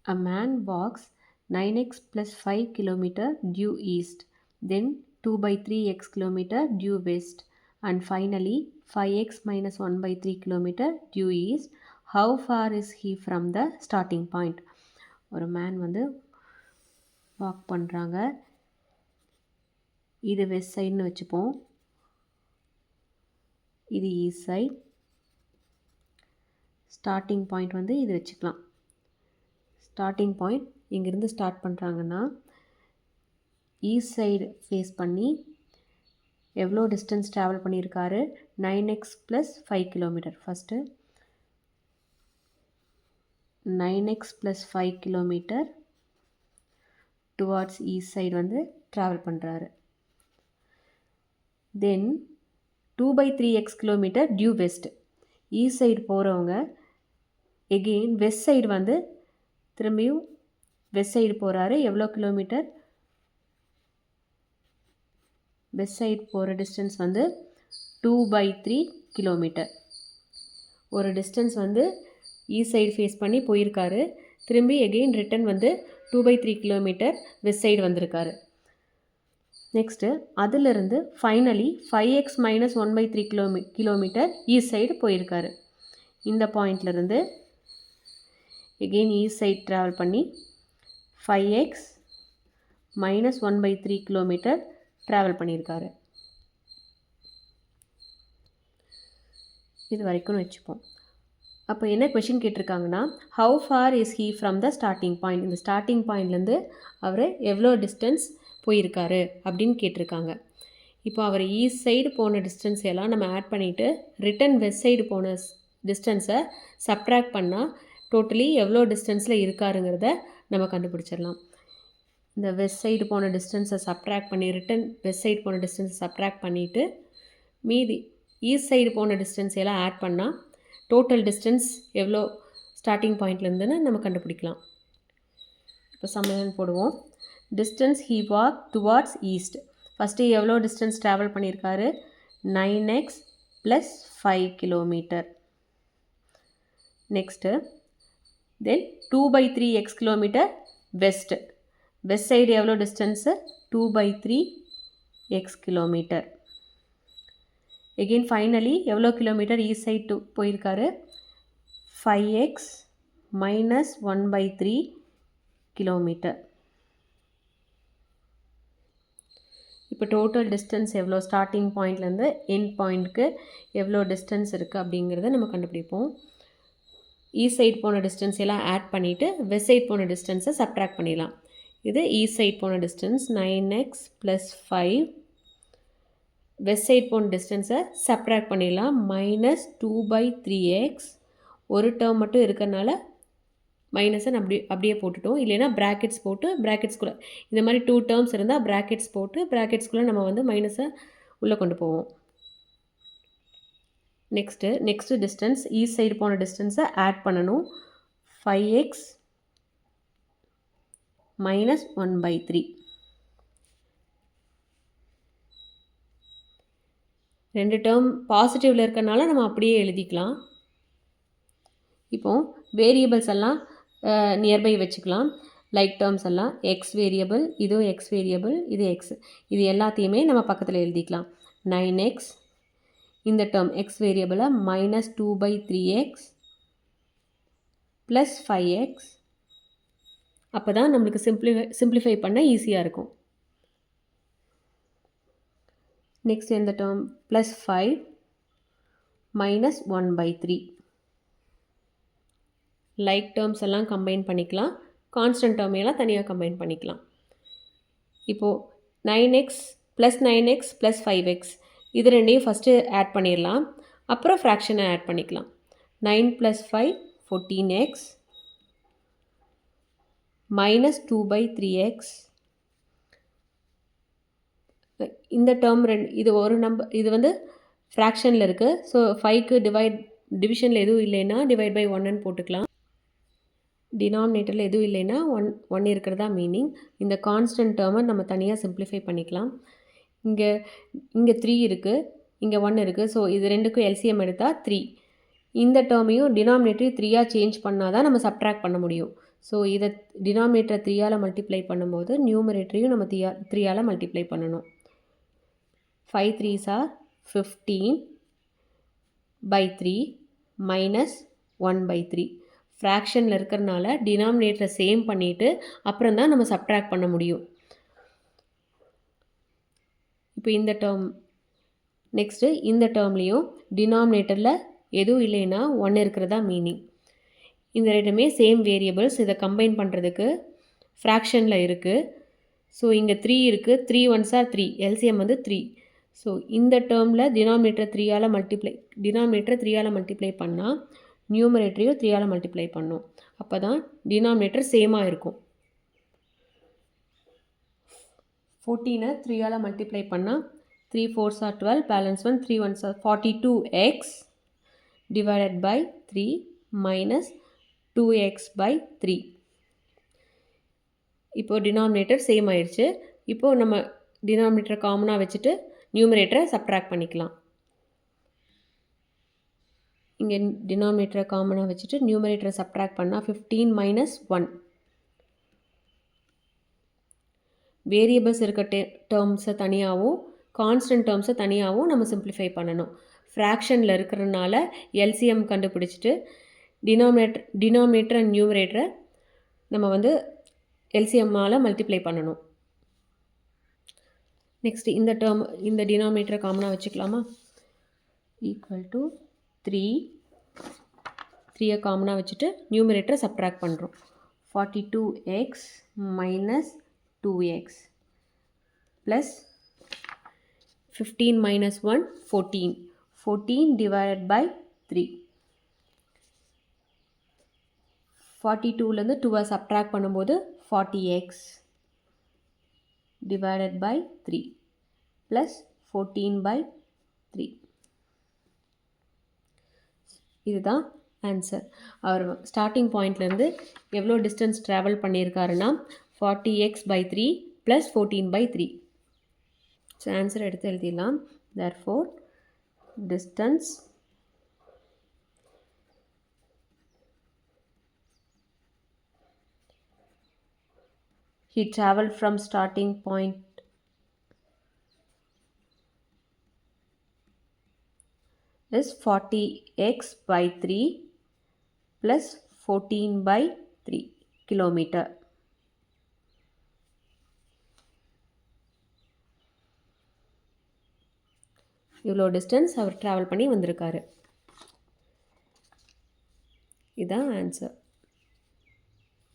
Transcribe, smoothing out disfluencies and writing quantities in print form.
A man walks 9x plus 5 km due east, then 2 by 3x km due west, and finally 5x minus 1 by 3 km due east. How far is he from the starting point? ஒரு man வந்து walk பண்ணுறாங்க. இது west சைடுன்னு வச்சுப்போம், இது east side. Starting point வந்து இது வச்சுக்கலாம். Starting point இங்கேருந்து ஸ்டார்ட் பண்ணுறாங்கன்னா ஈஸ்ட் சைடு ஃபேஸ் பண்ணி எவ்வளோ டிஸ்டன்ஸ் ட்ராவல் பண்ணியிருக்காரு? 9x plus 5 kilometre. First 9x plus 5 kilometre towards east side வந்து ட்ராவல் பண்ணுறாரு. Then 2 by 3x kilometre due west. East side போகிறவங்க எகெயின் வெஸ்ட் சைடு வந்து திரும்பியும் வெஸ்ட் சைடு போகிறாரு. எவ்வளோ கிலோமீட்டர்? வெஸ்ட் சைடு போகிற டிஸ்டன்ஸ் வந்து 2 by 3 கிலோமீட்டர். ஒரு டிஸ்டன்ஸ் வந்து ஈஸ்ட் சைடு ஃபேஸ் பண்ணி போயிருக்காரு. திரும்பி எகெயின் ரிட்டன் வந்து 2 by 3 கிலோமீட்டர் வெஸ்ட் சைடு வந்திருக்காரு. நெக்ஸ்ட்டு அதிலிருந்து finally 5x minus 1 by 3 kilometre east side போயிருக்காரு. இந்த பாயிண்ட்லேருந்து எகெயின் ஈஸ்ட் சைடு ட்ராவல் பண்ணி 5x minus 1 by 3 kilometre travel பண்ணியிருக்காரு. இது வரைக்கும் வச்சுப்போம். அப்போ என்ன கொஷின் கேட்டிருக்காங்கன்னா, how far is he from the starting point? இந்த ஸ்டார்டிங் பாயிண்ட்லேருந்து அவர் எவ்வளோ டிஸ்டன்ஸ் போயிருக்காரு அப்படின்னு கேட்டிருக்காங்க. இப்போ அவர் ஈஸ்ட் சைடு போன டிஸ்டன்ஸ் எல்லாம் நம்ம ஆட் பண்ணிவிட்டு ரிட்டன் வெஸ்ட் சைடு போன டிஸ்டன்ஸை சப்ட்ராக்ட் பண்ணால் டோட்டலி எவ்வளோ டிஸ்டன்ஸில் இருக்காருங்கிறத நம்ம கண்டுபிடிச்சிடலாம். இந்த வெஸ்ட் சைடு போன டிஸ்டன்ஸை சப்ட்ராக்ட் பண்ணி ரிட்டன் வெஸ்ட் சைடு போன டிஸ்டன்ஸை சப்ட்ராக்ட் பண்ணிவிட்டு மீதி ஈஸ்ட் சைடு போன டிஸ்டன்ஸ் எல்லாம் ஆட் பண்ணால் டோட்டல் டிஸ்டன்ஸ் எவ்வளோ ஸ்டார்டிங் பாயிண்ட்லேருந்துன்னு நம்ம கண்டுபிடிக்கலாம். இப்போ சம்மன் போடுவோம். Distance he walk towards east. First எவ்வளோ டிஸ்டன்ஸ் ட்ராவல் பண்ணியிருக்காரு? 9x plus 5 kilometre. Next then 2 by 3x kilometre west. West side எவ்வளோ distance? 2 by 3x kilometre. Again finally எவ்வளோ கிலோமீட்டர் ஈஸ்ட் சைடு போயிருக்காரு? 5x minus 1 by 3 kilometre. இப்போ total distance எவ்வளோ starting பாயிண்ட்லேருந்து end பாயிண்ட்டுக்கு எவ்வளோ டிஸ்டன்ஸ் இருக்குது அப்படிங்கிறத நம்ம கண்டுபிடிப்போம். ஈஸ்ட் சைடு போன டிஸ்டன்ஸ் எல்லாம் ஆட் பண்ணிவிட்டு வெஸ்ட் சைடு போன டிஸ்டன்ஸை சப்ட்ராக்ட் பண்ணிடலாம். இது ஈஸ்ட் சைடு போன distance 9x plus 5. West side போன டிஸ்டன்ஸை சப்ட்ராக்ட் பண்ணிடலாம். Minus 2 by 3x. ஒரு டேர்ம் மட்டும் இருக்கிறனால மைனஸை அப்படியே போட்டுட்டோம். இல்லைன்னா ப்ராக்கெட்ஸ் போட்டு ப்ராக்கெட்ஸ்குள்ளே இந்த மாதிரி 2 டேர்ம்ஸ் இருந்தால் ப்ராக்கெட்ஸ் போட்டு ப்ராக்கெட்ஸ்குள்ளே நம்ம வந்து மைனஸை உள்ளே கொண்டு போவோம். நெக்ஸ்ட்டு டிஸ்டன்ஸ் ஈஸ்ட் சைடு போன டிஸ்டன்ஸை ஆட் பண்ணணும். 5x minus 1 by 3. ரெண்டு டேர்ம் பாசிட்டிவில் இருக்கறனால நம்ம அப்படியே எழுதிக்கலாம். இப்போது வேரியபிள்ஸ் எல்லாம் நியர்பை வச்சுக்கலாம். லைக் டேர்ம்ஸ் எல்லாம் எக்ஸ் வேரியபிள், இதுவும் எக்ஸ் வேரியபிள், இது எக்ஸ், இது எல்லாத்தையுமே நம்ம பக்கத்தில் எழுதிக்கலாம். 9x இந்த டேர்ம் எக்ஸ் வேரியபிளை minus 2 by 3x plus 5x. அப்போ தான் நம்மளுக்கு சிம்பிளிஃபை பண்ண ஈஸியாக இருக்கும். நெக்ஸ்ட் இந்த term plus 5 minus 1 by 3. Like terms எல்லாம் கம்பைன் பண்ணிக்கலாம். கான்ஸ்டன்ட் டேர்ம் எல்லாம் தனியாக கம்பைன் பண்ணிக்கலாம். இப்போது 9x plus 9x plus 5x இது ரெண்டையும் ஃபஸ்ட்டு ஆட் பண்ணிடலாம். அப்புறம் ஃப்ராக்ஷனை ஆட் பண்ணிக்கலாம். 9 plus 5 14x minus 2 by 3x. இந்த டேர்ம் இது ஒரு நம்பர், இது வந்து ஃப்ராக்ஷனில் இருக்குது. ஸோ 5க்கு டிவிஷனில் எதுவும் இல்லைன்னா டிவைட் பை 1ன்னு போட்டுக்கலாம். டினாமினேட்டரில் எதுவும் இல்லைன்னா 1 இருக்கிறதா மீனிங். இந்த கான்ஸ்டன்ட் டேர்மை நம்ம தனியாக சிம்பிளிஃபை பண்ணிக்கலாம். இங்கே 3 இருக்குது, இங்கே 1 இருக்குது. ஸோ இது ரெண்டுக்கும் எல்சிஎம் எடுத்தால் 3. இந்த டேர்மையும் டினாமினேட்டரையும் 3ஆக சேஞ்ச் பண்ணால் தான் நம்ம சப்ட்ராக்ட் பண்ண முடியும். ஸோ இதை டினாமினேட்டரை 3ஆல் மல்டிப்ளை பண்ணும்போது நியூமரேட்டரையும் நம்ம 3ஆல் மல்டிப்ளை பண்ணணும். 5 3s are 15/3 மைனஸ் 1/3. ஃப்ராக்ஷனில் இருக்கிறனால டினாமினேட்டரை சேம் பண்ணிவிட்டு அப்புறம் தான் நம்ம சப்ட்ராக்ட் பண்ண முடியும். இப்போ இந்த டேர்ம் நெக்ஸ்ட்டு இந்த டேர்ம்லேயும் டினாமினேட்டரில் எதுவும் இல்லைன்னா 1 இருக்கிறதா மீனிங். இந்த ரெண்டுமே சேம் வேரியபிள்ஸ். இதை கம்பைன் பண்ணுறதுக்கு ஃப்ராக்ஷனில் இருக்குது. ஸோ இங்கே 3 இருக்குது. 3 1s are 3. எல்சிஎம் வந்து 3. ஸோ இந்த டேர்மில் டினாமினேட்டரை 3ஆல் மல்டிப்ளை பண்ணால் நியூமரேட்டரையும் 3ஆல் மல்டிப்ளை பண்ணோம். அப்போ தான் டினாமினேட்டர் சேமாக இருக்கும். 14 3ஆல் மல்டிப்ளை பண்ணால் 3 4s are 12, balance 1 3 1s are 42x divided by 3 minus 2x/3. இப்போது டினாமினேட்டர் சேம் ஆயிடுச்சு. இப்போது நம்ம டினாமினேட்டரை காமனாக வச்சுட்டு நியூமரேட்டரை சப்ட்ராக்ட் பண்ணிக்கலாம். இங்கே டினாமினேட்டரை காமனாக வச்சுட்டு நியூமரேட்டரை சப்ட்ராக்ட் பண்ணால் 15 - 1. வேரியபிள்ஸ் இருக்க டேர்ம்ஸை தனியாகவும் கான்ஸ்டன்ட் டேர்ம்ஸை தனியாகவும் நம்ம சிம்பிளிஃபை பண்ணணும். ஃப்ராக்ஷனில் இருக்கிறனால எல்சிஎம் கண்டுபிடிச்சிட்டு டினாமினேட்டர் அண்ட் நியூமரேட்டரை நம்ம வந்து எல்சிஎம்மால் மல்டிப்ளை பண்ணணும். நெக்ஸ்ட் இந்த டினாமினேட்டரை காமனாக வச்சுக்கலாமா? ஈக்குவல் டு 3யை காமனாக வச்சுட்டு நியூமரேட்டரை சப்ட்ராக்ட் பண்ணுறோம். 42x minus 2x plus 15 minus 1 14 divided by 3. 42லேருந்து 2வை subtract பண்ணும்போது 40x divided by 3 plus 14/3. இதுதான் ஆன்சர். அவர் ஸ்டார்டிங் பாயிண்ட்லேருந்து எவ்வளோ டிஸ்டன்ஸ் ட்ராவல் பண்ணியிருக்காருன்னா 40x/3 + 14/3. ஸோ ஆன்சர் எடுத்து எழுதிடலாம். therefore distance he traveled from starting point is 40x/3 plus 14/3 kilometer. இவ்வளோ distance hour travel பண்ணி வந்திருக்காரு. இதுதான் ஆன்சர்.